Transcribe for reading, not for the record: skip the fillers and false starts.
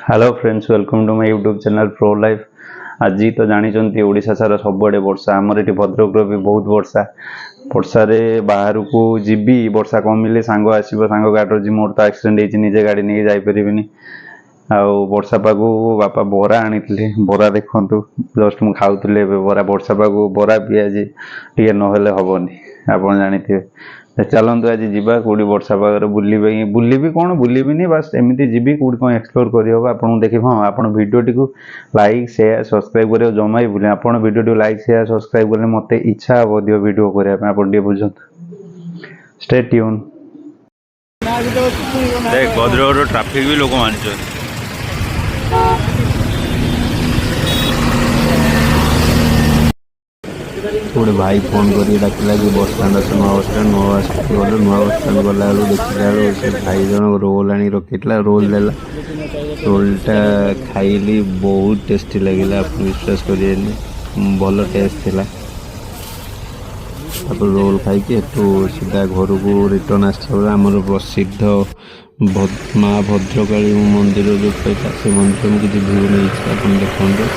Hello friends, welcome to my YouTube channel pro life. आज तो जानी ओडिशा सारा सबुआड़े वर्षा, आमर ये भद्रक भी बहुत वर्षा। वर्षा बाहर को जीवी वर्षा कमिले सांग आसो सांग गाड़ी जी मोर तो एक्सीडेंट निजे गाड़ी नहीं जापरि। आउ वर्षा पाग बापा बरा आनी बरा देखु जस्ट मुझे खाऊली बरा वर्षा पाग बरा पिज टे ना हेनी आप जानी। चलतु आज जीवा कौटी वर्षा पाग बुलबी कौन बुलबी बास एमती जी कौटी कौन एक्सप्लोर करहब आपको देखे। हाँ, आप भिडियोटी को लाइक शेयर सब्सक्राइब कर जमा ही भूलें। आप भिडियो लाइक शेयर सब्सक्राइब कले मत इच्छा हम दियो भिडियो करने आप बुझे। Stay tune. भद्रक ट्राफिक भी लोक मान गोटे भाई फोन कर डाकिला कि बस स्टाण आस नुआ बस स्टाण गल नुआ बस स्टाण गला देखला से भाई जन रोल आनी रखी रोल देला। रोलटा खाइली बहुत टेस्टी लगे, आप विश्वास करें भल टेस्ट थिला। रोल खाई सीधा घर को रिटर्न आमर प्रसिद्ध माँ भद्रकाली मंदिर जो कही से मंदिर में किसी भिड़ नहीं देखते।